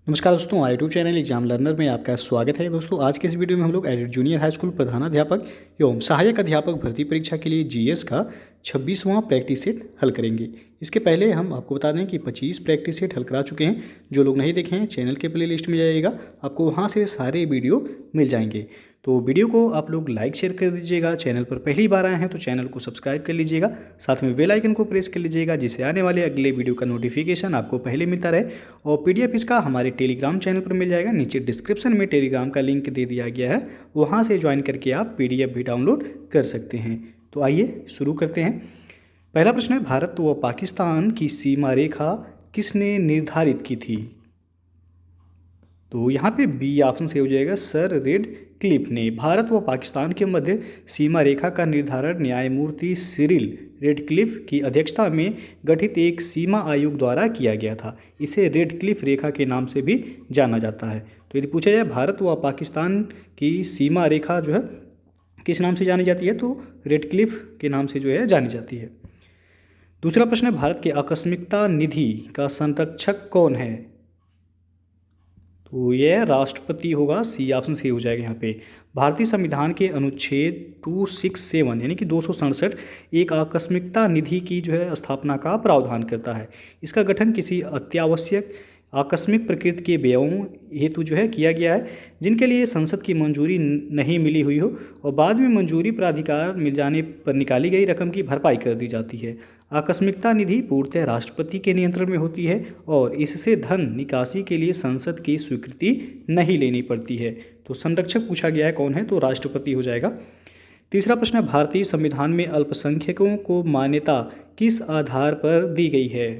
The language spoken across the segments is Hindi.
नमस्कार दोस्तों, यूट्यूब चैनल एग्जाम लर्नर में आपका स्वागत है। दोस्तों, आज के इस वीडियो में हम लोग एडिट जूनियर हाई स्कूल प्रधानाध्यापक एवं सहायक अध्यापक भर्ती परीक्षा के लिए जीएस का 26वां प्रैक्टिस सेट हल करेंगे। इसके पहले हम आपको बता दें कि 25 प्रैक्टिस सेट हल करा चुके हैं। जो लोग नहीं देखे हैं, चैनल के प्ले लिस्ट में जाइएगा, आपको वहाँ से सारे वीडियो मिल जाएंगे। तो वीडियो को आप लोग लाइक शेयर कर दीजिएगा। चैनल पर पहली बार आए हैं तो चैनल को सब्सक्राइब कर लीजिएगा, साथ में बेल आइकन को प्रेस कर लीजिएगा, जिससे आने वाले अगले वीडियो का नोटिफिकेशन आपको पहले मिलता रहे। और पीडीएफ इसका हमारे टेलीग्राम चैनल पर मिल जाएगा। नीचे डिस्क्रिप्शन में टेलीग्राम का लिंक दे दिया गया है, वहाँ से ज्वाइन करके आप पीडीएफ भी डाउनलोड कर सकते हैं। तो आइए शुरू करते हैं। पहला प्रश्न है, भारत व पाकिस्तान की सीमा रेखा किसने निर्धारित की थी? तो यहाँ पे बी ऑप्शन से हो जाएगा, सर रेडक्लिफ ने। भारत व पाकिस्तान के मध्य सीमा रेखा का निर्धारण न्यायमूर्ति सिरिल रेडक्लिफ की अध्यक्षता में गठित एक सीमा आयोग द्वारा किया गया था। इसे रेडक्लिफ रेखा के नाम से भी जाना जाता है। तो यदि पूछा जाए भारत व पाकिस्तान की सीमा रेखा जो है किस नाम से जानी जाती है, तो रेडक्लिफ के नाम से जो है जानी जाती है। दूसरा प्रश्न है, भारत के आकस्मिकता निधि का संरक्षक कौन है? तो यह राष्ट्रपति होगा। सी ऑप्शन से हो जाएगा यहाँ पे। भारतीय संविधान के अनुच्छेद 267 यानी कि 267 एक आकस्मिकता निधि की जो है स्थापना का प्रावधान करता है। इसका गठन किसी अत्यावश्यक आकस्मिक प्रकृति के व्ययों हेतु जो है किया गया है, जिनके लिए संसद की मंजूरी नहीं मिली हुई हो और बाद में मंजूरी प्राधिकार मिल जाने पर निकाली गई रकम की भरपाई कर दी जाती है। आकस्मिकता निधि पूर्णतः राष्ट्रपति के नियंत्रण में होती है और इससे धन निकासी के लिए संसद की स्वीकृति नहीं लेनी पड़ती है। तो संरक्षक पूछा गया है कौन है, तो राष्ट्रपति हो जाएगा। तीसरा प्रश्न है, भारतीय संविधान में अल्पसंख्यकों को मान्यता किस आधार पर दी गई है?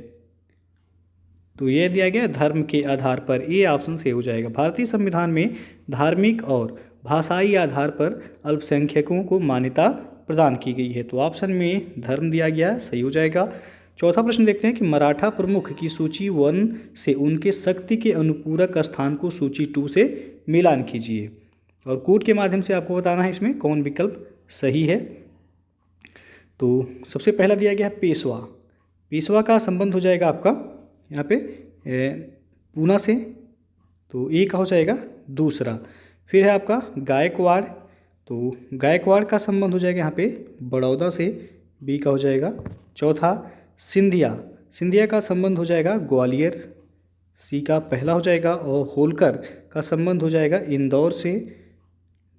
तो यह दिया गया धर्म के आधार पर। ए ऑप्शन से हो जाएगा। भारतीय संविधान में धार्मिक और भाषाई आधार पर अल्पसंख्यकों को मान्यता प्रदान की गई है। तो ऑप्शन में धर्म दिया गया है, सही हो जाएगा। चौथा प्रश्न देखते हैं कि मराठा प्रमुख की सूची 1 से उनके शक्ति के अनुपूरक स्थान को सूची 2 से मिलान कीजिए। और कोड के माध्यम से आपको बताना है इसमें कौन विकल्प सही है। तो सबसे पहला दिया गया है पेशवा। पेशवा का संबंध हो जाएगा आपका यहाँ पे पूना से, तो ए का हो जाएगा दूसरा। फिर है आपका गायकवाड़, तो गायकवाड़ का संबंध हो जाएगा यहाँ पे बड़ौदा से, बी का हो जाएगा। चौथा सिंधिया, सिंधिया का संबंध हो जाएगा ग्वालियर, सी का पहला हो जाएगा। और होलकर का संबंध हो जाएगा इंदौर से,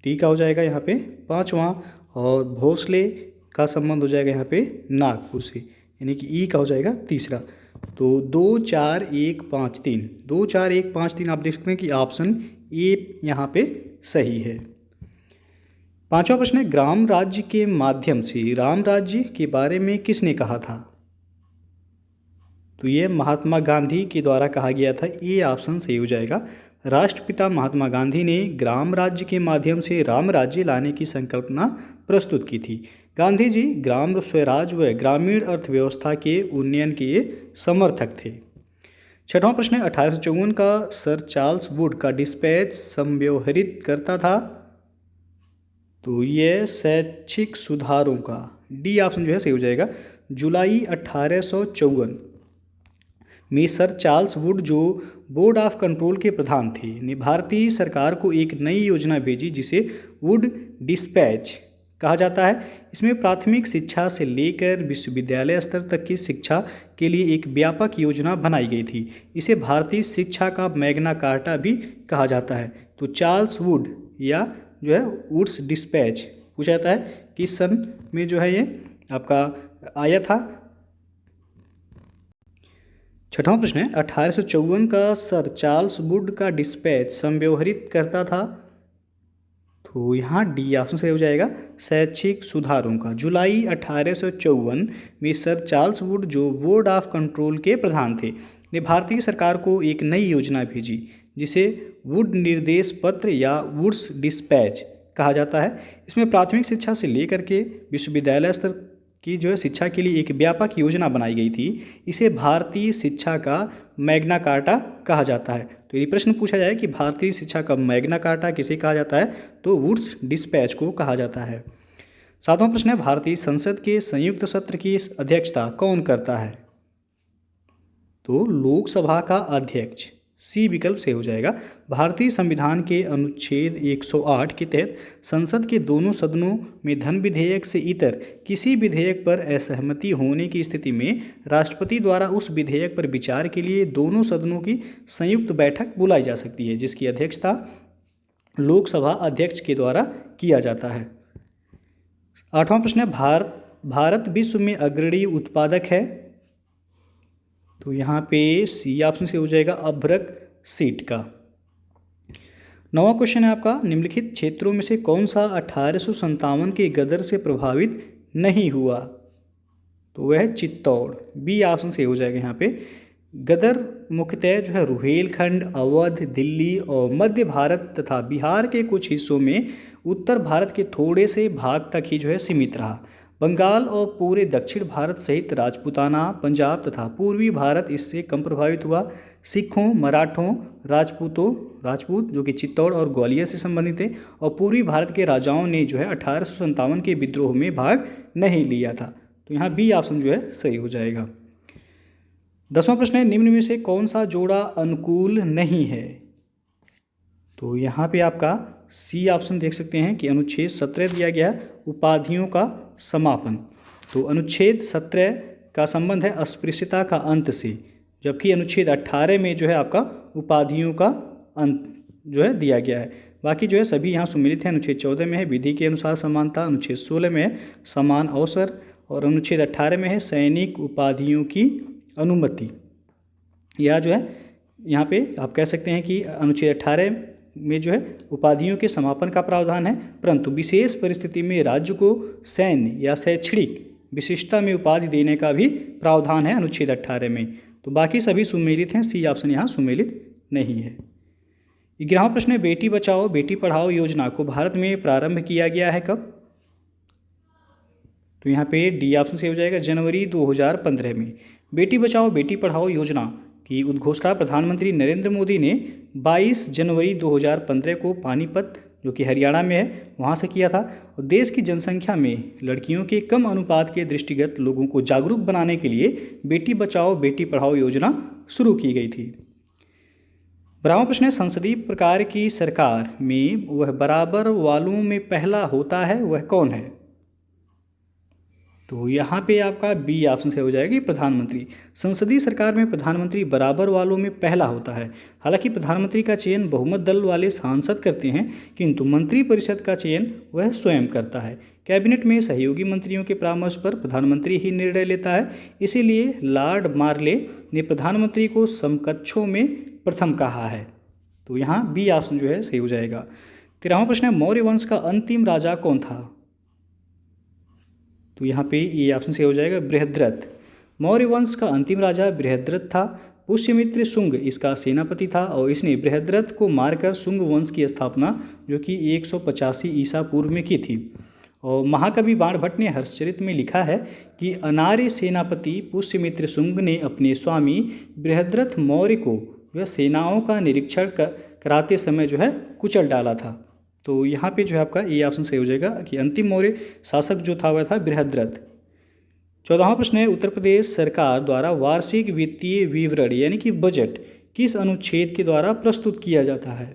डी का हो जाएगा यहाँ पे पाँचवा। और भोसले का संबंध हो जाएगा यहाँ पे नागपुर से, यानी कि ई का हो जाएगा तीसरा। तो 2 4 1 5 3, 2 4 1 5 3 आप देख सकते हैं कि ऑप्शन ए यहाँ पे सही है। पांचवा प्रश्न है, ग्राम राज्य के माध्यम से राम राज्य के बारे में किसने कहा था? तो ये महात्मा गांधी के द्वारा कहा गया था। ये ऑप्शन सही हो जाएगा। राष्ट्रपिता महात्मा गांधी ने ग्राम राज्य के माध्यम से राम राज्य लाने की संकल्पना प्रस्तुत की थी। गांधी जी ग्राम स्वराज व ग्रामीण अर्थव्यवस्था के उन्नयन के समर्थक थे। छठवां प्रश्न है, 1854 का सर चार्ल्स वुड का डिस्पैच संव्यवहरित करता था? तो यह शैक्षिक सुधारों का, डी ऑप्शन जो है सही हो जाएगा। जुलाई 1854 में सर चार्ल्स वुड, जो बोर्ड ऑफ कंट्रोल के प्रधान थे, ने भारतीय सरकार को एक नई योजना भेजी जिसे वुड डिस्पैच कहा जाता है। इसमें प्राथमिक शिक्षा से लेकर विश्वविद्यालय स्तर तक की शिक्षा के लिए एक व्यापक योजना बनाई गई थी। इसे भारतीय शिक्षा का मैग्ना कार्टा भी कहा जाता है। तो चार्ल्स वुड या जो है वुड्स डिस्पैच पूछा जाता है किस सन में जो है ये आपका आया था। छठवां प्रश्न है, 1854 का सर चार्ल्स वुड का डिस्पैच संव्यवहरित करता था? तो यहाँ डी ऑप्शन से हो जाएगा, शैक्षिक सुधारों का। जुलाई 1854 में सर चार्ल्स वुड, जो बोर्ड ऑफ कंट्रोल के प्रधान थे, ने भारतीय सरकार को एक नई योजना भेजी जिसे वुड निर्देश पत्र या वुड्स डिस्पैच कहा जाता है। इसमें प्राथमिक शिक्षा से लेकर के विश्वविद्यालय स्तर की जो है शिक्षा के लिए एक व्यापक योजना बनाई गई थी। इसे भारतीय शिक्षा का मैग्ना कार्टा कहा जाता है। तो यदि प्रश्न पूछा जाए कि भारतीय शिक्षा का मैग्ना कार्टा किसे कहा जाता है, तो वुड्स डिस्पैच को कहा जाता है। सातवां प्रश्न है, भारतीय संसद के संयुक्त सत्र की अध्यक्षता कौन करता है? तो लोकसभा का अध्यक्ष, सी विकल्प से हो जाएगा। भारतीय संविधान के अनुच्छेद 108 के तहत संसद के दोनों सदनों में धन विधेयक से इतर किसी विधेयक पर असहमति होने की स्थिति में राष्ट्रपति द्वारा उस विधेयक पर विचार के लिए दोनों सदनों की संयुक्त बैठक बुलाई जा सकती है, जिसकी अध्यक्षता लोकसभा अध्यक्ष के द्वारा किया जाता है। 8वां प्रश्न है, भारत विश्व में अग्रणी उत्पादक है। तो यहाँ पे सी ऑप्शन से हो जाएगा अभ्रक सीट का। 9वां क्वेश्चन है आपका, निम्नलिखित क्षेत्रों में से कौन सा 1857 के गदर से प्रभावित नहीं हुआ? तो वह है चित्तौड़। बी ऑप्शन से हो जाएगा यहाँ पे। गदर मुख्यतः जो है रुहेलखंड, अवध, दिल्ली और मध्य भारत तथा बिहार के कुछ हिस्सों में उत्तर भारत के थोड़े से भाग तक ही जो है सीमित रहा। बंगाल और पूरे दक्षिण भारत सहित राजपूताना, पंजाब तथा पूर्वी भारत इससे कम प्रभावित हुआ। सिखों, मराठों, राजपूत जो कि चित्तौड़ और ग्वालियर से संबंधित थे, और पूर्वी भारत के राजाओं ने जो है 1857 के विद्रोह में भाग नहीं लिया था। तो यहाँ बी ऑप्शन जो है सही हो जाएगा। 10वां प्रश्न है, निम्न में से कौन सा जोड़ा अनुकूल नहीं है? तो यहाँ पे आपका सी ऑप्शन देख सकते हैं कि अनुच्छेद 17 दिया गया है, उपाधियों का समापन। तो अनुच्छेद 17 का संबंध है अस्पृश्यता का अंत से, जबकि अनुच्छेद 18 में जो है आपका उपाधियों का अंत जो है दिया गया है। बाकी जो है सभी यहाँ सुमिलित हैं। अनुच्छेद 14 में है विधि के अनुसार समानता, अनुच्छेद 16 में है समान अवसर, और अनुच्छेद 18 में है सैनिक उपाधियों की अनुमति। या जो है यहाँ पे आप कह सकते हैं कि अनुच्छेद 18 में जो है उपाधियों के समापन का प्रावधान है, परंतु विशेष परिस्थिति में राज्य को सैन्य या शैक्षणिक विशिष्टता में उपाधि देने का भी प्रावधान है अनुच्छेद 18 में। तो बाकी सभी सुमेलित हैं, सी ऑप्शन यहाँ सुमेलित नहीं है। 11वां प्रश्न है, बेटी बचाओ बेटी पढ़ाओ योजना को भारत में प्रारंभ किया गया है कब? तो यहाँ पे डी ऑप्शन से हो जाएगा जनवरी 2015 में। बेटी बचाओ बेटी पढ़ाओ योजना की उद्घोषणा प्रधानमंत्री नरेंद्र मोदी ने 22 जनवरी 2015 को पानीपत जो कि हरियाणा में है वहाँ से किया था, और देश की जनसंख्या में लड़कियों के कम अनुपात के दृष्टिगत लोगों को जागरूक बनाने के लिए बेटी बचाओ बेटी पढ़ाओ योजना शुरू की गई थी। 12वां प्रश्न है, संसदीय प्रकार की सरकार में वह बराबर वालों में पहला होता है वह कौन है? तो यहाँ पे आपका बी ऑप्शन से हो जाएगी प्रधानमंत्री। संसदीय सरकार में प्रधानमंत्री बराबर वालों में पहला होता है। हालांकि प्रधानमंत्री का चयन बहुमत दल वाले सांसद करते हैं, किंतु मंत्रिपरिषद का चयन वह स्वयं करता है। कैबिनेट में सहयोगी मंत्रियों के परामर्श पर प्रधानमंत्री ही निर्णय लेता है। इसीलिए लॉर्ड मार्ले ने प्रधानमंत्री को समकक्षों में प्रथम कहा है। तो यहाँ बी ऑप्शन जो है सही हो जाएगा। 13वां प्रश्न है, मौर्य वंश का अंतिम राजा कौन था? तो यहाँ पे ये ऑप्शन से हो जाएगा बृहद्रथ। मौर्य वंश का अंतिम राजा बृहद्रथ था। पुष्यमित्र शुंग इसका सेनापति था, और इसने बृहद्रथ को मारकर शुंग वंश की स्थापना जो कि 185 ईसा पूर्व में की थी। और महाकवि बाणभट्ट ने हर्षचरित में लिखा है कि अनार्य सेनापति पुष्यमित्र शुंग ने अपने स्वामी बृहद्रथ मौर्य को वह सेनाओं का निरीक्षण कराते समय जो है कुचल डाला था। तो यहाँ पे जो है आपका ये ऑप्शन सही हो जाएगा कि अंतिम मौर्य शासक जो था वह था बृहद्रथ। 14वां प्रश्न है, उत्तर प्रदेश सरकार द्वारा वार्षिक वित्तीय विवरण यानी कि बजट किस अनुच्छेद के द्वारा प्रस्तुत किया जाता है?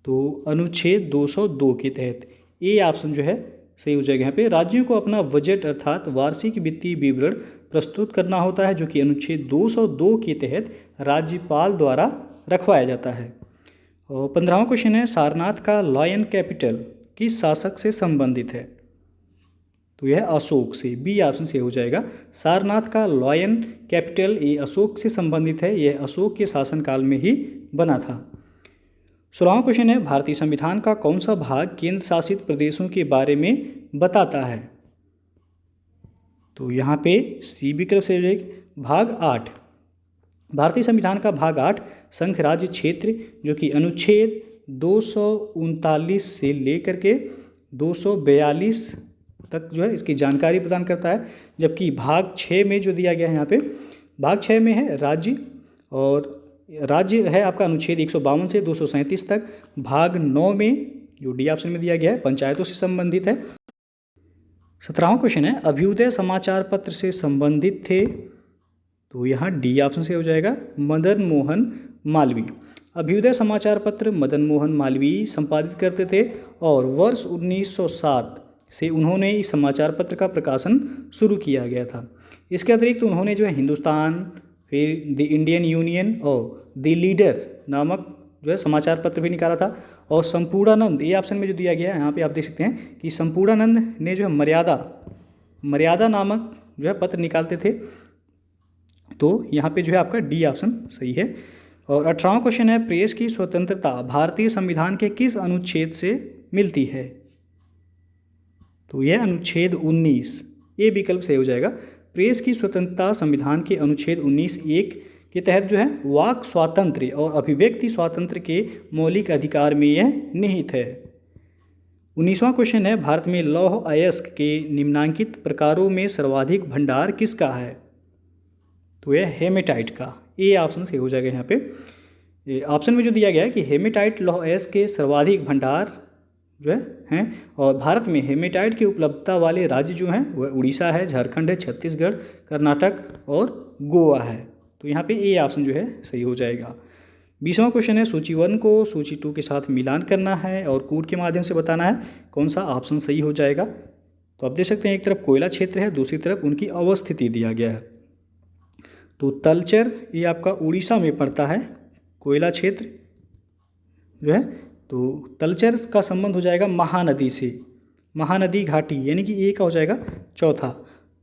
तो अनुच्छेद 202 के तहत ए ऑप्शन जो है सही हो जाएगा। यहाँ पे राज्यों को अपना बजट अर्थात वार्षिक वित्तीय विवरण प्रस्तुत करना होता है, जो कि अनुच्छेद 202 के तहत राज्यपाल द्वारा रखवाया जाता है। और 15वां क्वेश्चन है, सारनाथ का लॉयन कैपिटल किस शासक से संबंधित है? तो यह अशोक से। बी ऑप्शन से हो जाएगा। सारनाथ का लॉयन कैपिटल ये अशोक से संबंधित है, यह अशोक के शासनकाल में ही बना था। 16वां क्वेश्चन है, भारतीय संविधान का कौन सा भाग केंद्र शासित प्रदेशों के बारे में बताता है? तो यहाँ पे सी विकल्प से भाग 8। भारतीय संविधान का भाग 8 संघ राज्य क्षेत्र जो कि अनुच्छेद 239 से लेकर के 242 तक जो है इसकी जानकारी प्रदान करता है, जबकि भाग 6 में जो दिया गया है यहाँ पे भाग 6 में है राज्य, और राज्य है आपका अनुच्छेद 152 से 237 तक। भाग 9 में जो डी ऑप्शन में दिया गया है पंचायतों से संबंधित है। 17वां क्वेश्चन है, अभ्युदय समाचार पत्र से संबंधित थे। तो यहाँ डी ऑप्शन से हो जाएगा, मदन मोहन मालवीय। अभ्युदय समाचार पत्र मदन मोहन मालवीय संपादित करते थे और वर्ष 1907 से उन्होंने इस समाचार पत्र का प्रकाशन शुरू किया गया था। इसके अतिरिक्त उन्होंने जो है हिंदुस्तान, फिर द इंडियन यूनियन और द लीडर नामक जो है समाचार पत्र भी निकाला था। और संपूर्णानंद, ये ऑप्शन में जो दिया गया है यहाँ पे आप देख सकते हैं कि संपूर्णानंद ने जो है मर्यादा नामक जो है पत्र निकालते थे। तो यहाँ पे जो है आपका डी ऑप्शन सही है। और 18वां क्वेश्चन है, प्रेस की स्वतंत्रता भारतीय संविधान के किस अनुच्छेद से मिलती है? तो यह अनुच्छेद 19, ये विकल्प सही हो जाएगा। प्रेस की स्वतंत्रता संविधान के अनुच्छेद 19(1) के तहत जो है वाक स्वातंत्र्य और अभिव्यक्ति स्वातंत्र्य के मौलिक अधिकार में यह निहित है। 19वां क्वेश्चन है, भारत में लौह अयस्क के निम्नांकित प्रकारों में सर्वाधिक भंडार किसका है? तो यह हेमेटाइट का, ए ऑप्शन से हो जाएगा। यहाँ पे ऑप्शन में जो दिया गया है कि हेमेटाइट लौह अयस्क के सर्वाधिक भंडार जो है हैं, और भारत में हेमेटाइट की उपलब्धता वाले राज्य जो हैं वह उड़ीसा है, झारखंड है, छत्तीसगढ़, कर्नाटक और गोवा है। तो यहाँ पे ए ऑप्शन जो है सही हो जाएगा। 20वां क्वेश्चन है, सूची 1 को सूची 2 के साथ मिलान करना है और कूट के माध्यम से बताना है कौन सा ऑप्शन सही हो जाएगा। तो आप देख सकते हैं एक तरफ कोयला क्षेत्र है, दूसरी तरफ उनकी अवस्थिति दिया गया है। तो तलचर ये आपका उड़ीसा में पड़ता है, कोयला क्षेत्र जो है। तो तलचर का संबंध हो जाएगा महानदी से, महानदी घाटी, यानी कि ए का हो जाएगा चौथा।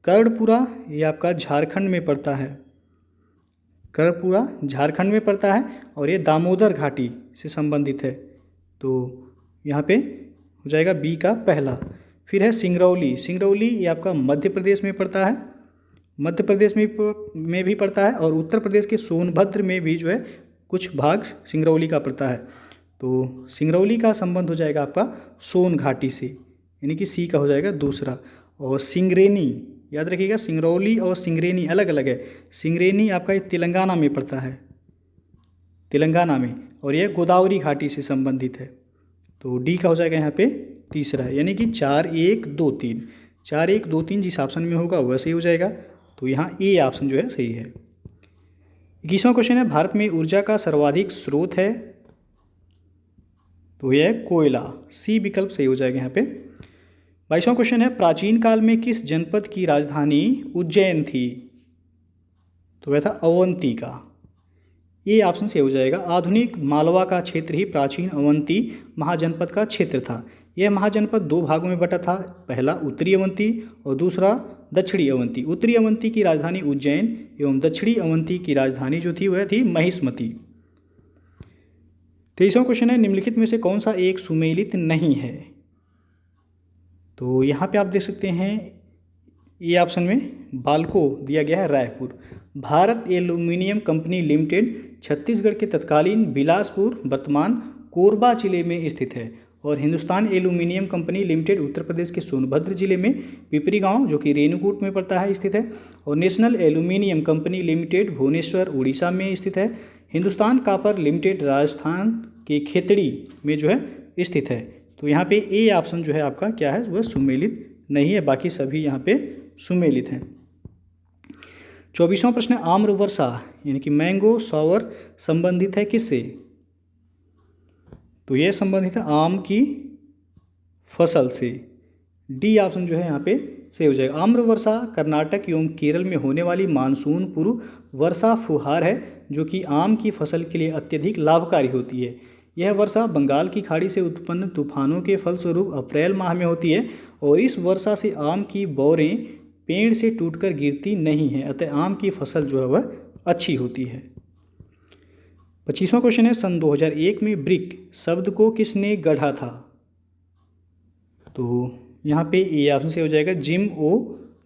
कर्णपुरा ये आपका झारखंड में पड़ता है, कर्णपुरा झारखंड में पड़ता है और ये दामोदर घाटी से संबंधित है। तो यहाँ पे हो जाएगा बी का पहला। फिर है सिंगरौली, सिंगरौली ये आपका मध्य प्रदेश में पड़ता है, मध्य प्रदेश में भी पड़ता है और उत्तर प्रदेश के सोनभद्र में भी जो है कुछ भाग सिंगरौली का पड़ता है। तो सिंगरौली का संबंध हो जाएगा आपका सोन घाटी से, यानी कि सी का हो जाएगा दूसरा। और सिंगरेनी, याद रखिएगा सिंगरौली और सिंगरेनी अलग अलग है। सिंगरेनी आपका तेलंगाना में पड़ता है, तेलंगाना में, और यह गोदावरी घाटी से संबंधित है। तो डी का हो जाएगा यहाँ पे तीसरा, यानी कि 4, 1, 2, 3, 4, 1, 2, 3 जिस ऑप्शन में होगा वह सही हो जाएगा। तो यहाँ ए ऑप्शन जो है सही है। 21वां क्वेश्चन है, भारत में ऊर्जा का सर्वाधिक स्रोत है? तो यह कोयला, सी विकल्प सही हो जाएगा यहाँ पे। 22वां क्वेश्चन है, प्राचीन काल में किस जनपद की राजधानी उज्जैन थी? तो वह था अवंती का, ये ऑप्शन सही हो जाएगा। आधुनिक मालवा का क्षेत्र ही प्राचीन अवंती महाजनपद का क्षेत्र था। यह महाजनपद 2 भागों में बटा था, पहला उत्तरी अवंती और दूसरा दक्षिणी अवंती। उत्तरी अवंती की राजधानी उज्जैन एवं दक्षिणी अवंती की राजधानी जो थी वह थी महिष्मती। 23वां क्वेश्चन है, निम्नलिखित में से कौन सा एक सुमेलित नहीं है? तो यहाँ पे आप देख सकते हैं ये ऑप्शन में बाल्को दिया गया है Raipur. Bharat aluminium company limited Chhattisgarh के तत्कालीन बिलासपुर वर्तमान कोरबा जिले में स्थित है और Hindustan aluminium company limited Uttar Pradesh के सोनभद्र जिले में पिपरी गांव जो कि रेणुकूट में पड़ता है स्थित है। और national aluminium company limited Bhubaneswar Orissa में स्थित है। हिंदुस्तान कॉपर लिमिटेड राजस्थान के खेतड़ी में जो है स्थित है। तो यहाँ पे ए ऑप्शन जो है आपका क्या है, वह सुमेलित नहीं है, बाकी सभी यहाँ पे सुमेलित हैं। 24वां प्रश्न, आम्र वर्षा यानी कि मैंगो शॉवर संबंधित है किससे? तो यह संबंधित है आम की फसल से। डी ऑप्शन जो है यहाँ पे सही हो जाएगा। आम्र वर्षा कर्नाटक एवं केरल में होने वाली मानसून पूर्व वर्षा फुहार है जो कि आम की फसल के लिए अत्यधिक लाभकारी होती है। यह वर्षा बंगाल की खाड़ी से उत्पन्न तूफानों के फलस्वरूप अप्रैल माह में होती है और इस वर्षा से आम की बौरें पेड़ से टूटकर गिरती नहीं हैं, अतः आम की फसल जो है वह अच्छी होती है। 25वां क्वेश्चन है, सन 2001 में ब्रिक शब्द को किसने गढ़ा था? तो यहाँ पे ए ऑप्शन से हो जाएगा जिम ओ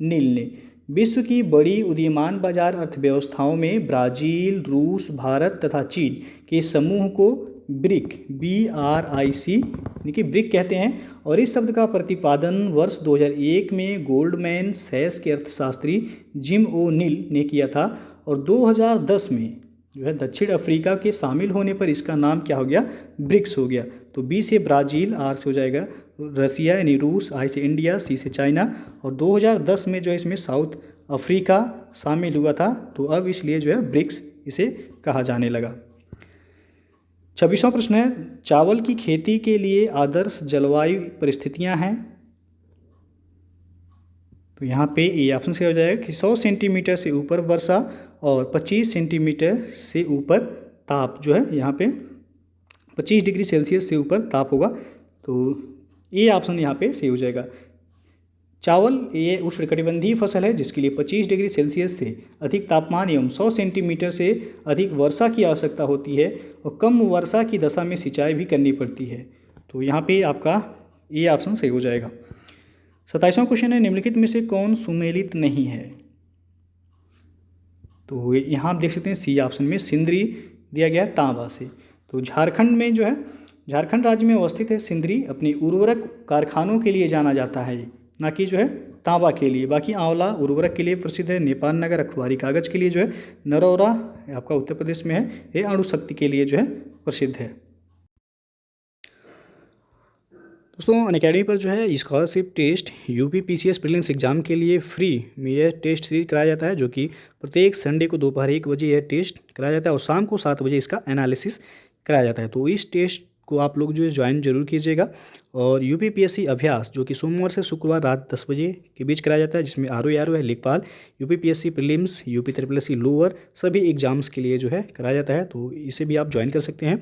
नील ने। विश्व की बड़ी उदीयमान बाजार अर्थव्यवस्थाओं में ब्राज़ील, रूस, भारत तथा चीन के समूह को ब्रिक BRIC यानी कि ब्रिक कहते हैं और इस शब्द का प्रतिपादन वर्ष 2001 में गोल्डमैन सैक्स के अर्थशास्त्री जिम ओ नील ने किया था और 2010 में जो है दक्षिण अफ्रीका के शामिल होने पर इसका नाम क्या हो गया, ब्रिक्स हो गया। तो बी से ब्राज़ील, आर से हो जाएगा रसिया यानी रूस, आई से इंडिया, सी से चाइना और 2010 में जो है इसमें साउथ अफ्रीका शामिल हुआ था, तो अब इसलिए जो है ब्रिक्स इसे कहा जाने लगा। 26वां प्रश्न है, चावल की खेती के लिए आदर्श जलवायु परिस्थितियां हैं। तो यहाँ पे ए ऑप्शन से हो जाएगा कि 100 सेंटीमीटर से ऊपर वर्षा और 25 सेंटीमीटर से ऊपर ताप जो है यहाँ पे 25 डिग्री सेल्सियस से ऊपर ताप होगा। तो ये ऑप्शन यहाँ पे सही हो जाएगा। चावल ये उष्णकटिबंधीय फसल है जिसके लिए 25 डिग्री सेल्सियस से अधिक तापमान एवं 100 सेंटीमीटर से अधिक वर्षा की आवश्यकता होती है और कम वर्षा की दशा में सिंचाई भी करनी पड़ती है। तो यहाँ पे आपका ये ऑप्शन सही हो जाएगा। 27वां क्वेश्चन है, निम्नलिखित में से कौन सुमेलित नहीं है। तो यहाँ आप देख सकते हैं सी ऑप्शन में सिंदरी दिया गया है तांबा से। तो झारखंड में जो है, झारखंड राज्य में अवस्थित है सिंदरी, अपनी उर्वरक कारखानों के लिए जाना जाता है, ना कि जो है तांबा के लिए। बाकी आंवला उर्वरक के लिए प्रसिद्ध है, नेपाल नगर अखबारी कागज के लिए जो है, नरौरा आपका उत्तर प्रदेश में है, ये अणु शक्ति के लिए जो है प्रसिद्ध है। दोस्तों अनअकैडमी पर जो है scholarship test UP PCS prelims exam के लिए फ्री में यह टेस्ट सीरीज कराया जाता है, जो कि प्रत्येक संडे को दोपहर 1 बजे यह टेस्ट कराया जाता है और शाम को 7 बजे इसका एनालिसिस कराया जाता है। तो इस टेस्ट को आप लोग जो है ज्वाइन जरूर कीजिएगा। और यूपीपीएससी अभ्यास जो कि सोमवार से शुक्रवार रात 10 बजे के बीच कराया जाता है, जिसमें आरओ है, लेखपाल, UPPSC prelims, UP triple lower सभी एग्जाम्स के लिए जो है कराया जाता है। तो इसे भी आप ज्वाइन कर सकते हैं।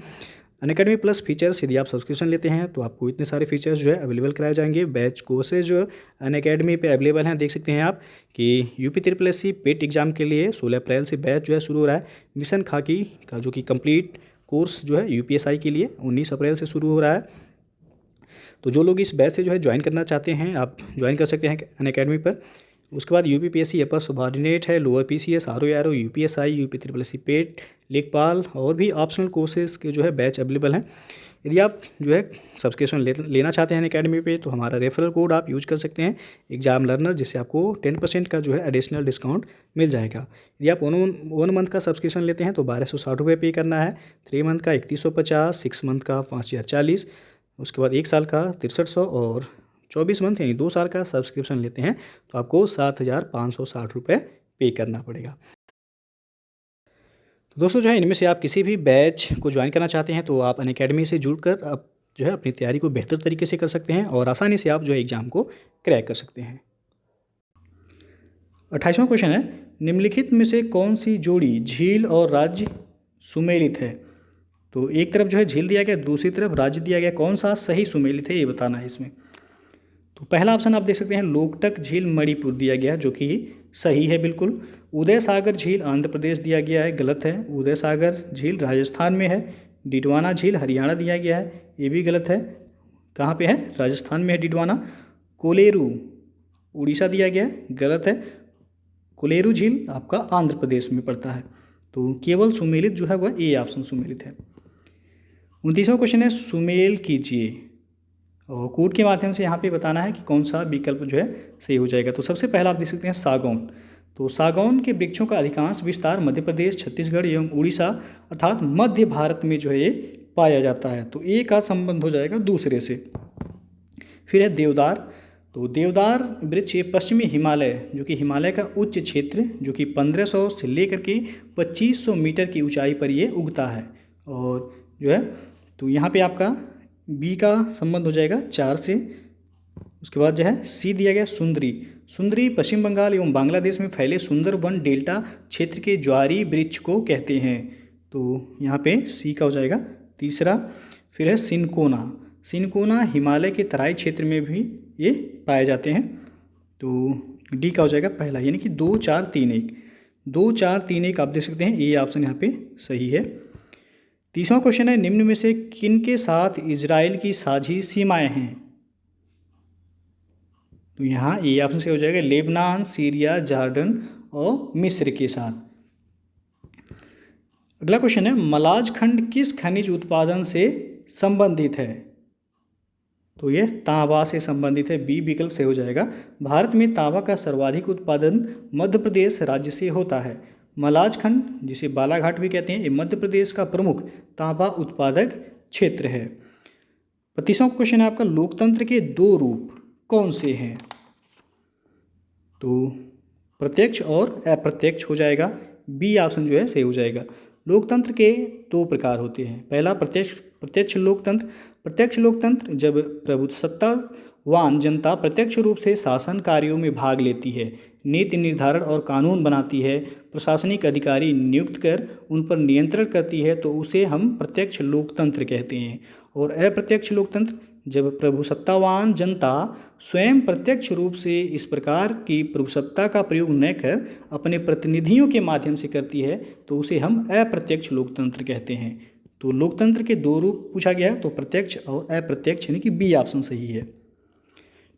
अनअकैडमी प्लस फीचर्स, यदि आप सब्सक्रिप्शन लेते हैं तो आपको इतने सारे फीचर्स जो है अवेलेबल कराए जाएंगे। बैच कोर्सेज जो अनअकैडमी पे अवेलेबल हैं, देख सकते हैं आप कि UP triple S C PET exam के लिए 16 अप्रैल से बैच जो है शुरू हो रहा है। मिशन खाकी का जो कि कंप्लीट कोर्स जो है यूपीएसआई के लिए 19 अप्रैल से शुरू हो रहा है। तो जो लोग इस बैच से जो है ज्वाइन करना चाहते हैं आप ज्वाइन कर सकते हैं अनअकैडमी पर। उसके बाद यूपीपीएससी अपर सबऑर्डिनेट है, lower PCS, RO, UPSI, UP triple S C PET, लेखपाल और भी ऑप्शनल कोर्सेज के जो है बैच अवेलेबल हैं। यदि आप जो है सब्सक्रिप्शन लेना चाहते हैं अनअकैडमी पे तो हमारा रेफरल कोड आप यूज कर सकते हैं एग्जाम लर्नर, जिससे आपको 10% का जो है एडिशनल डिस्काउंट मिल जाएगा। यदि आप 1 मंथ का सब्सक्रिप्शन लेते हैं तो 1260 रुपये पे करना है, 3 मंथ का 3150, 6 मंथ का 5040, उसके बाद 1 साल का 6300 और 24 मंथ यानी 2 साल का सब्सक्रिप्शन लेते हैं तो आपको 7560 रुपये पे करना पड़ेगा। तो दोस्तों जो है इनमें से आप किसी भी बैच को ज्वाइन करना चाहते हैं तो आप अनअकैडमी से जुड़कर आप जो है अपनी तैयारी को बेहतर तरीके से कर सकते हैं और आसानी से आप जो है एग्ज़ाम को क्रैक कर सकते हैं। 28वां क्वेश्चन है, निम्नलिखित में से कौन सी जोड़ी झील और राज्य सुमेलित है। तो एक तरफ जो है झील दिया गया, दूसरी तरफ राज्य दिया गया, कौन सा सही सुमेलित है ये बताना है इसमें। तो पहला ऑप्शन आप देख सकते हैं लोकटक झील मणिपुर दिया गया है, जो कि सही है बिल्कुल। उदय सागर झील आंध्र प्रदेश दिया गया है, गलत है। उदय सागर झील राजस्थान में है। डिडवाना झील हरियाणा दिया गया है, ये भी गलत है। कहाँ पे है? राजस्थान में है डिडवाना। कोलेरू उड़ीसा दिया गया है, गलत है। कोलेरू झील आपका आंध्र प्रदेश में पड़ता है। तो केवल सुमेलित जो है वह ए ऑप्शन सुमेलित है। 29वां क्वेश्चन है, सुमेल कीजिए और कोड के माध्यम से यहाँ पे बताना है कि कौन सा विकल्प जो है सही हो जाएगा। तो सबसे पहला आप देख सकते हैं सागौन। तो सागौन के वृक्षों का अधिकांश विस्तार मध्य प्रदेश, छत्तीसगढ़ एवं उड़ीसा अर्थात मध्य भारत में जो है ये पाया जाता है। तो ए का संबंध हो जाएगा दूसरे से। फिर है देवदार। तो देवदार वृक्ष ये पश्चिमी हिमालय, जो कि हिमालय का उच्च क्षेत्र, जो कि 1500 से लेकर के 2500 मीटर की ऊंचाई पर ये उगता है। और जो है तो यहाँ पे आपका बी का संबंध हो जाएगा 4 से। उसके बाद जो है सी दिया गया सुंदरी। सुंदरी पश्चिम बंगाल एवं बांग्लादेश में फैले सुंदरवन डेल्टा क्षेत्र के ज्वारी वृक्ष को कहते हैं। तो यहाँ पे सी का हो जाएगा तीसरा। फिर है सिनकोना। सिनकोना हिमालय के तराई क्षेत्र में भी ये पाए जाते हैं। तो डी का हो जाएगा पहला, यानी कि 2 4 3 1। 2 4 3 1 आप देख सकते हैं, ये ऑप्शन यहाँ पे सही है। 30वां क्वेश्चन है, निम्न में से किन के साथ इजराइल की साझी सीमाएं हैं। तो यहाँ ए ऑप्शन से हो जाएगा लेबनान, सीरिया, जॉर्डन और मिस्र के साथ। अगला क्वेश्चन है, मलाज खंड किस खनिज उत्पादन से संबंधित है। तो ये तांबा से संबंधित है, बी विकल्प से हो जाएगा। भारत में तांबा का सर्वाधिक उत्पादन मध्य प्रदेश राज्य से होता है। मलाज खंड, जिसे बालाघाट भी कहते हैं, ये मध्य प्रदेश का प्रमुख तांबा उत्पादक क्षेत्र है। 25वां क्वेश्चन है आपका, लोकतंत्र के 2 रूप कौन से हैं। तो प्रत्यक्ष और अप्रत्यक्ष हो जाएगा। बी ऑप्शन जो है सही हो जाएगा। लोकतंत्र के दो प्रकार होते हैं। पहला प्रत्यक्ष प्रत्यक्ष लोकतंत्र। प्रत्यक्ष लोकतंत्र जब प्रभुसत्तावान जनता प्रत्यक्ष रूप से शासन कार्यों में भाग लेती है, नीति निर्धारण और कानून बनाती है, प्रशासनिक अधिकारी नियुक्त कर उन पर नियंत्रण करती है, तो उसे हम प्रत्यक्ष लोकतंत्र कहते हैं। और अप्रत्यक्ष लोकतंत्र जब प्रभुसत्तावान जनता स्वयं प्रत्यक्ष रूप से इस प्रकार की प्रभुसत्ता का प्रयोग न कर अपने प्रतिनिधियों के माध्यम से करती है, तो उसे हम अप्रत्यक्ष लोकतंत्र कहते हैं। तो लोकतंत्र के दो रूप पूछा गया है, तो प्रत्यक्ष और अप्रत्यक्ष, यानी कि बी ऑप्शन सही है।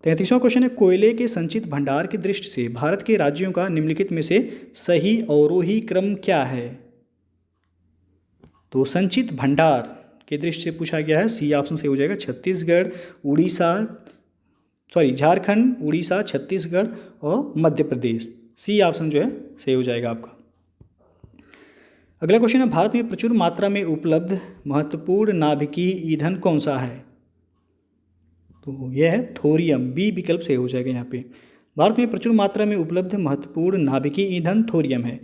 33वां क्वेश्चन है, कोयले के संचित भंडार की दृष्टि से भारत के राज्यों का निम्नलिखित में से सही अवरोही क्रम क्या है? तो संचित भंडार की दृष्टि से पूछा गया है, सी ऑप्शन सही हो जाएगा। छत्तीसगढ़, झारखंड, उड़ीसा, छत्तीसगढ़ और मध्य प्रदेश। सी ऑप्शन जो है सही हो जाएगा आपका। अगला क्वेश्चन है, भारत में प्रचुर मात्रा में उपलब्ध महत्वपूर्ण नाभिकीय ईंधन कौन सा है? तो यह है थोरियम। बी विकल्प सही हो जाएगा यहाँ पे। भारत में प्रचुर मात्रा में उपलब्ध महत्वपूर्ण नाभिकीय ईंधन थोरियम है।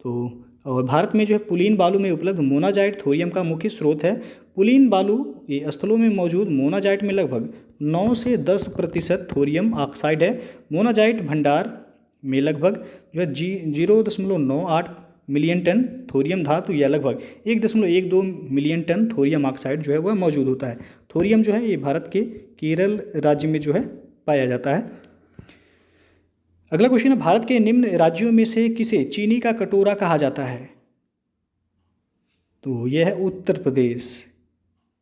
तो और भारत में जो है पुलीन बालू में उपलब्ध मोनाजाइट थोरियम का मुख्य स्रोत है। पुलीन बालू ये स्थलों में मौजूद मोनाजाइट में लगभग 9 से 10% थोरियम ऑक्साइड है। मोनाजाइट भंडार में लगभग जो है 0.98 मिलियन टन थोरियम धातु या लगभग 1.12 मिलियन टन थोरियम ऑक्साइड जो है वह मौजूद होता है। थोरियम जो है ये भारत के केरल राज्य में जो है पाया जाता है। अगला क्वेश्चन है, भारत के निम्न राज्यों में से किसे चीनी का कटोरा कहा जाता है? तो यह है उत्तर प्रदेश।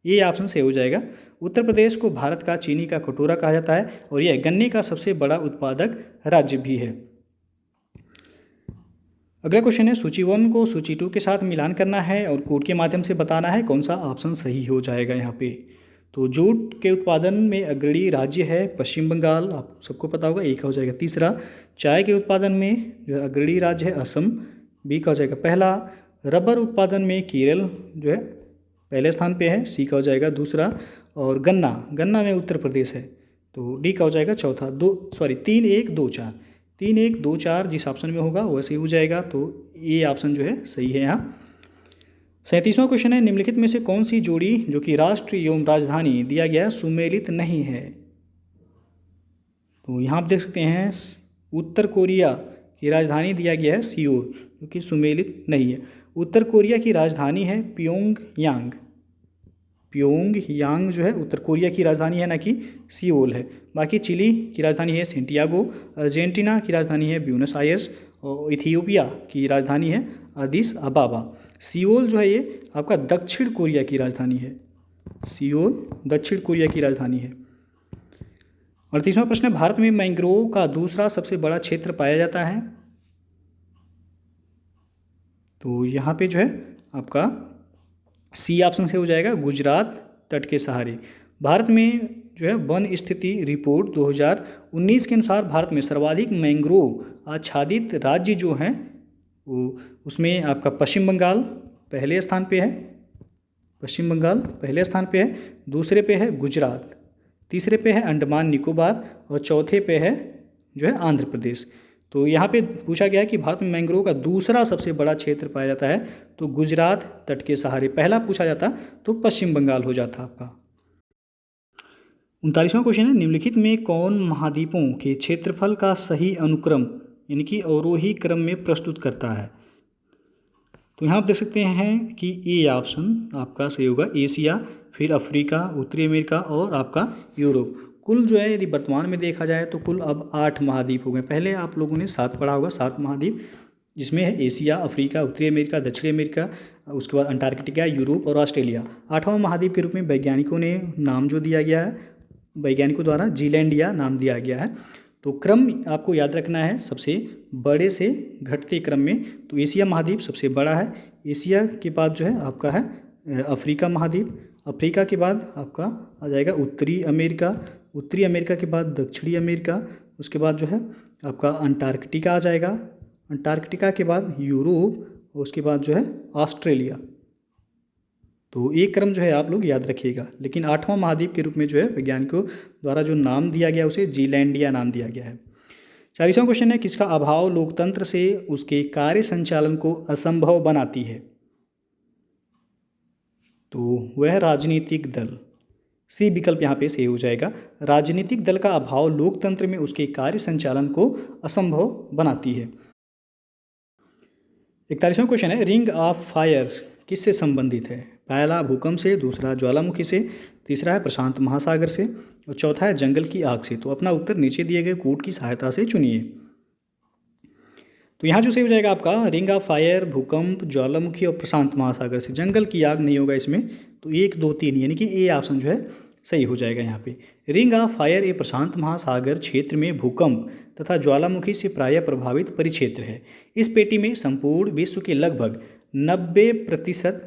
ये ऑप्शन सही हो जाएगा। उत्तर प्रदेश को भारत का चीनी का कटोरा कहा जाता है और यह गन्ने का सबसे बड़ा उत्पादक राज्य भी है। अगला क्वेश्चन है, सूची 1 को सूची 2 के साथ मिलान करना है और कोड के माध्यम से बताना है कौन सा ऑप्शन सही हो जाएगा यहाँ पे। तो जूट के उत्पादन में अग्रणी राज्य है पश्चिम बंगाल, आप सबको पता होगा, एक हो जाएगा। तीसरा, चाय के उत्पादन में जो अग्रणी राज्य है असम, बी का हो जाएगा पहला। रबर उत्पादन में केरल जो है पहले स्थान पे है, सी का हो जाएगा दूसरा। और गन्ना में उत्तर प्रदेश है, तो डी का हो जाएगा चौथा। 3 1 2 4 3 1 2 4 जिस ऑप्शन में होगा वैसे ही हो जाएगा, तो ये ऑप्शन जो है सही है यहाँ। 37वां क्वेश्चन है, निम्नलिखित में से कौन सी जोड़ी जो कि राष्ट्र एवं राजधानी दिया गया सुमेलित नहीं है? तो यहाँ आप देख सकते हैं उत्तर कोरिया की राजधानी दिया गया है सियोल, जो कि सुमेलित नहीं है। उत्तर कोरिया की राजधानी है प्योंगयांग जो है उत्तर कोरिया की राजधानी है, ना कि सियोल है। बाकी चिली की राजधानी है सेंटियागो, अर्जेंटीना की राजधानी है ब्यूनस आयर्स और इथियोपिया की राजधानी है अदिस अबाबा। सियोल जो है ये आपका दक्षिण कोरिया की राजधानी है। सियोल दक्षिण कोरिया की राजधानी है। 38वां प्रश्न है, भारत में मैंग्रोव का दूसरा सबसे बड़ा क्षेत्र पाया जाता है? तो यहाँ पे जो है आपका सी ऑप्शन से हो जाएगा, गुजरात तट के सहारे। भारत में जो है वन स्थिति रिपोर्ट 2019 के अनुसार भारत में सर्वाधिक मैंग्रोव आच्छादित राज्य जो हैं वो उसमें आपका पश्चिम बंगाल पहले स्थान पे है। दूसरे पे है गुजरात, तीसरे पे है अंडमान निकोबार और चौथे पे है जो है आंध्र प्रदेश। तो यहाँ पे पूछा गया है कि भारत में मैंग्रोव का दूसरा सबसे बड़ा क्षेत्र पाया जाता है, तो गुजरात तट के सहारे। पहला पूछा जाता तो पश्चिम बंगाल हो जाता आपका। 39वां क्वेश्चन है, निम्नलिखित में कौन महाद्वीपों के क्षेत्रफल का सही अनुक्रम यानी कि अवरोही क्रम में प्रस्तुत करता है? तो यहाँ आप देख सकते हैं कि ए ऑप्शन आपका सही होगा, एशिया, फिर अफ्रीका, उत्तरी अमेरिका और आपका यूरोप। कुल जो है यदि वर्तमान में देखा जाए तो कुल अब 8 महाद्वीप हो गए। पहले आप लोगों ने 7 पढ़ा होगा, 7 महाद्वीप, जिसमें है एशिया, अफ्रीका, उत्तरी अमेरिका, दक्षिणी अमेरिका, उसके बाद अंटार्कटिका, यूरोप और ऑस्ट्रेलिया। 8वां महाद्वीप के रूप में वैज्ञानिकों ने नाम जो दिया गया है, वैज्ञानिकों द्वारा जीलैंडिया नाम दिया गया है। तो क्रम आपको याद रखना है सबसे बड़े से घटते क्रम में। तो एशिया महाद्वीप सबसे बड़ा है। एशिया के बाद जो है आपका है अफ्रीका महाद्वीप, अफ्रीका के बाद आपका आ जाएगा उत्तरी अमेरिका, उत्तरी अमेरिका के बाद दक्षिणी अमेरिका, उसके बाद जो है आपका अंटार्कटिका आ जाएगा, अंटार्कटिका के बाद यूरोप, उसके बाद जो है ऑस्ट्रेलिया। तो एक क्रम जो है आप लोग याद रखिएगा। लेकिन 8वां महाद्वीप के रूप में जो है वैज्ञानिकों द्वारा जो नाम दिया गया उसे जीलैंडिया नाम दिया गया है। 40वां क्वेश्चन है, किसका अभाव लोकतंत्र से उसके कार्य संचालन को असंभव बनाती है? तो वह राजनीतिक दल। सी विकल्प यहाँ पे सही हो जाएगा। राजनीतिक दल का अभाव लोकतंत्र में उसके कार्य संचालन को असंभव बनाती है। 41वां क्वेश्चन है, रिंग ऑफ फायर किससे संबंधित है? पहला भूकंप से, दूसरा ज्वालामुखी से, तीसरा है प्रशांत महासागर से और चौथा है जंगल की आग से। तो अपना उत्तर नीचे दिए गए कोड की सहायता से चुनिए। तो यहाँ जो सही हो जाएगा आपका रिंग ऑफ फायर, भूकंप, ज्वालामुखी और प्रशांत महासागर से। जंगल की आग नहीं होगा इसमें, तो 1, 2, 3 यानी कि ए ऑप्शन जो है सही हो जाएगा यहाँ पे। रिंग ऑफ फायर ये प्रशांत महासागर क्षेत्र में भूकंप तथा ज्वालामुखी से प्रायः प्रभावित परिक्षेत्र है। इस पेटी में संपूर्ण विश्व के लगभग 90%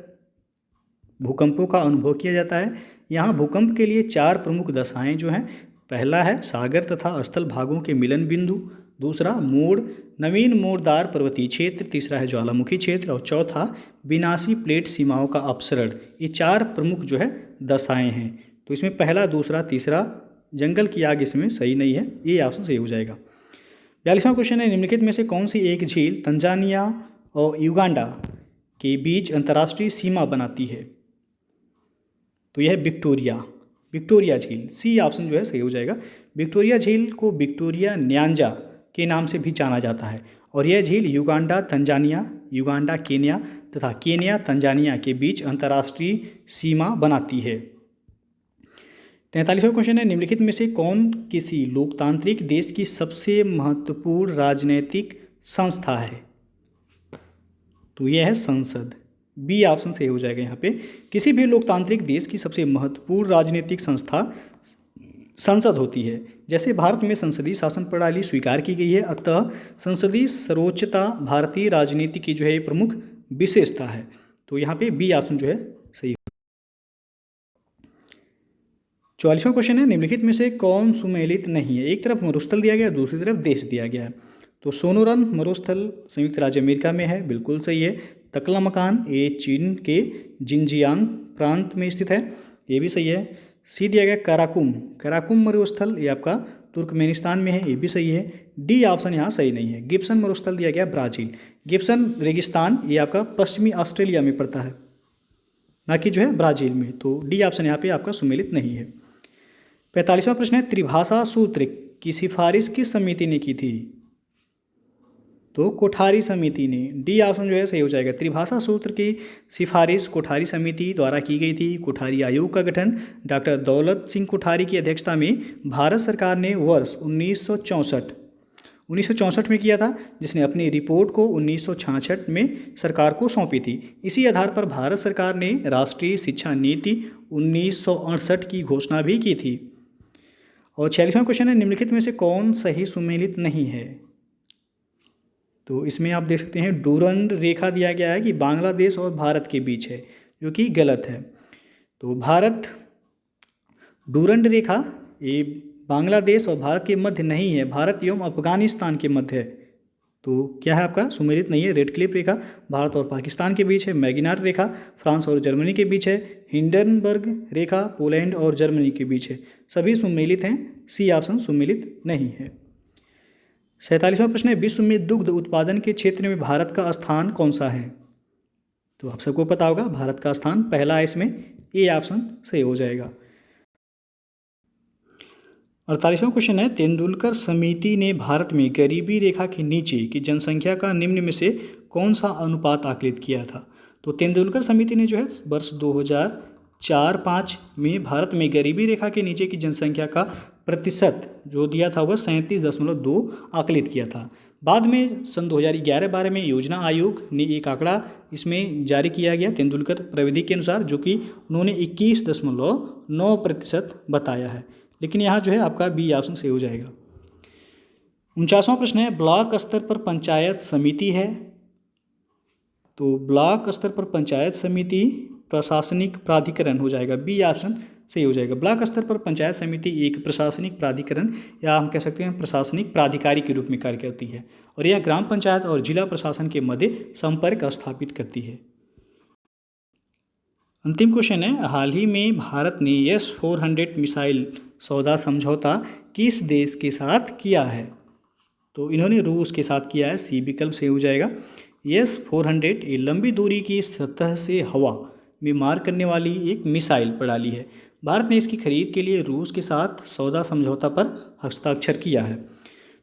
भूकंपों का अनुभव किया जाता है। यहाँ भूकंप के लिए 4 प्रमुख दशाएं जो हैं, पहला है सागर तथा स्थल भागों के मिलन बिंदु, दूसरा मोड़, नवीन मोड़दार पर्वतीय क्षेत्र, तीसरा है ज्वालामुखी क्षेत्र और चौथा विनाशी प्लेट सीमाओं का अपसरण। ये 4 प्रमुख जो है दशाएं हैं। तो इसमें पहला, दूसरा, तीसरा जंगल की आग इसमें सही नहीं है, ये ऑप्शन सही हो जाएगा। 42वां क्वेश्चन है, निम्नलिखित में से कौन सी एक झील तंजानिया और युगांडा के बीच अंतर्राष्ट्रीय सीमा बनाती है? तो यह विक्टोरिया झील। सी ऑप्शन जो है सही हो जाएगा। विक्टोरिया झील को विक्टोरिया न्यांजा के नाम से भी जाना जाता है और यह झील युगांडा तंजानिया, युगांडा केन्या तथा केन्या तंजानिया के बीच अंतर्राष्ट्रीय सीमा बनाती है। 43वां क्वेश्चन है, निम्नलिखित में से कौन किसी लोकतांत्रिक देश की सबसे महत्वपूर्ण राजनैतिक संस्था है? तो यह है संसद। बी ऑप्शन सही हो जाएगा यहाँ पे। किसी भी लोकतांत्रिक देश की सबसे महत्वपूर्ण राजनीतिक संस्था संसद होती है। जैसे भारत में संसदीय शासन प्रणाली स्वीकार की गई है, अतः संसदीय सर्वोच्चता भारतीय राजनीति की जो है प्रमुख विशेषता है। तो यहाँ पे बी ऑप्शन जो है सही। 44वां क्वेश्चन है, निम्नलिखित में से कौन सुमेलित नहीं है? एक तरफ मरुस्थल दिया गया, दूसरी तरफ देश दिया गया है। तो सोनोरन मरुस्थल संयुक्त राज्य अमेरिका में है, बिल्कुल सही है। तकलामकान ये चीन के जिनजियांग प्रांत में स्थित है, ये भी सही है। सी दिया गया कराकुम मरुस्थल ये आपका तुर्कमेनिस्तान में है, ये भी सही है। डी ऑप्शन यहाँ सही नहीं है। गिब्सन मरुस्थल दिया गया ब्राज़ील। गिब्सन रेगिस्तान ये आपका पश्चिमी ऑस्ट्रेलिया में पड़ता है, ना कि जो है ब्राज़ील में। तो डी ऑप्शन यहाँ पे आपका सुमेलित नहीं है। 45वां प्रश्न है, त्रिभाषा सूत्र की सिफारिश किस समिति ने की थी? तो कोठारी समिति ने। डी ऑप्शन जो है सही हो जाएगा। त्रिभाषा सूत्र की सिफारिश कोठारी समिति द्वारा की गई थी। कोठारी आयोग का गठन डॉक्टर दौलत सिंह कोठारी की अध्यक्षता में भारत सरकार ने वर्ष 1964 में किया था, जिसने अपनी रिपोर्ट को 1966 में सरकार को सौंपी थी। इसी आधार पर भारत सरकार ने राष्ट्रीय शिक्षा नीति 1968 की घोषणा भी की थी। और 46वां क्वेश्चन है, निम्नलिखित में से कौन सही सुमेलित नहीं है? तो इसमें आप देख सकते हैं डूरंड रेखा दिया गया है कि बांग्लादेश और भारत के बीच है, जो कि गलत है। तो भारत डूरंड रेखा ये बांग्लादेश और भारत के मध्य नहीं है, भारत एवं अफगानिस्तान के मध्य है। तो क्या है आपका सुमेलित नहीं है। रेड क्लिफ रेखा भारत और पाकिस्तान के बीच है। मैगिनार रेखा फ्रांस और जर्मनी के बीच है। हिंडनबर्ग रेखा पोलैंड और जर्मनी के बीच है। सभी सुमेलित हैं, सी ऑप्शन सुमेलित नहीं है। 47वां प्रश्न है, विश्व में दुग्ध उत्पादन के क्षेत्र में भारत का स्थान कौन सा है? तो आप सबको पता होगा भारत का स्थान पहला है इसमें, ए ऑप्शन सही हो जाएगा। 48वां क्वेश्चन है, तेंदुलकर समिति ने भारत में गरीबी रेखा के नीचे की जनसंख्या का निम्न में से कौन सा अनुपात आकलित किया था? तो तेंदुलकर समिति ने जो है वर्ष 2004-05 में भारत में गरीबी रेखा के नीचे की जनसंख्या का प्रतिशत जो दिया था वह 37.2 आकलित किया था। बाद में सन 2011-12 में योजना आयोग ने एक आंकड़ा इसमें जारी किया गया तेंदुलकर प्रविधि के अनुसार, जो कि उन्होंने 21.9% बताया है। लेकिन यहाँ जो है आपका बी ऑप्शन सही हो जाएगा। 49वां प्रश्न है, ब्लॉक स्तर पर पंचायत समिति है। तो ब्लॉक स्तर पर पंचायत समिति प्रशासनिक प्राधिकरण हो जाएगा, बी ऑप्शन सही हो जाएगा। ब्लॉक स्तर पर पंचायत समिति एक प्रशासनिक प्राधिकरण या हम कह सकते हैं प्रशासनिक प्राधिकारी के रूप में कार्य करती है और यह ग्राम पंचायत और जिला प्रशासन के मध्य संपर्क स्थापित करती है। अंतिम क्वेश्चन है, हाल ही में भारत ने S-400 मिसाइल सौदा समझौता किस देश के साथ किया है? तो इन्होंने रूस के साथ किया है, सी विकल्प सही हो जाएगा। S-400 ये लंबी दूरी की सतह से हवा में मार करने वाली एक मिसाइल प्रणाली है। भारत ने इसकी खरीद के लिए रूस के साथ सौदा समझौता पर हस्ताक्षर किया है।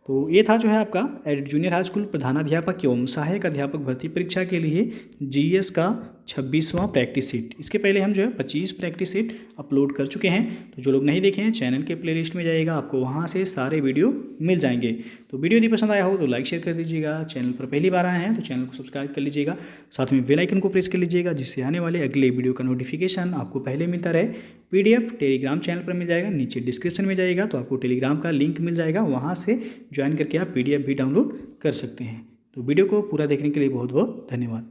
तो ये था जो है आपका जूनियर हाई स्कूल प्रधानाध्यापक एवं सहायक अध्यापक भर्ती परीक्षा के लिए जीएस का 26वां प्रैक्टिस सेट। इसके पहले हम जो है 25 प्रैक्टिस सेट अपलोड कर चुके हैं। तो जो लोग नहीं देखे हैं चैनल के प्लेलिस्ट में जाइएगा, आपको वहां से सारे वीडियो मिल जाएंगे। तो वीडियो यदि पसंद आया हो तो लाइक शेयर कर दीजिएगा। चैनल पर पहली बार आए हैं तो चैनल को सब्सक्राइब कर लीजिएगा, साथ में बेल आइकन को प्रेस कर लीजिएगा, जिससे आने वाले अगले वीडियो का नोटिफिकेशन आपको पहले मिलता रहे। PDF टेलीग्राम चैनल पर मिल जाएगा, नीचे डिस्क्रिप्शन में जाइएगा तो आपको टेलीग्राम का लिंक मिल जाएगा, वहाँ से ज्वाइन करके आप PDF भी डाउनलोड कर सकते हैं। तो वीडियो को पूरा देखने के लिए बहुत बहुत धन्यवाद।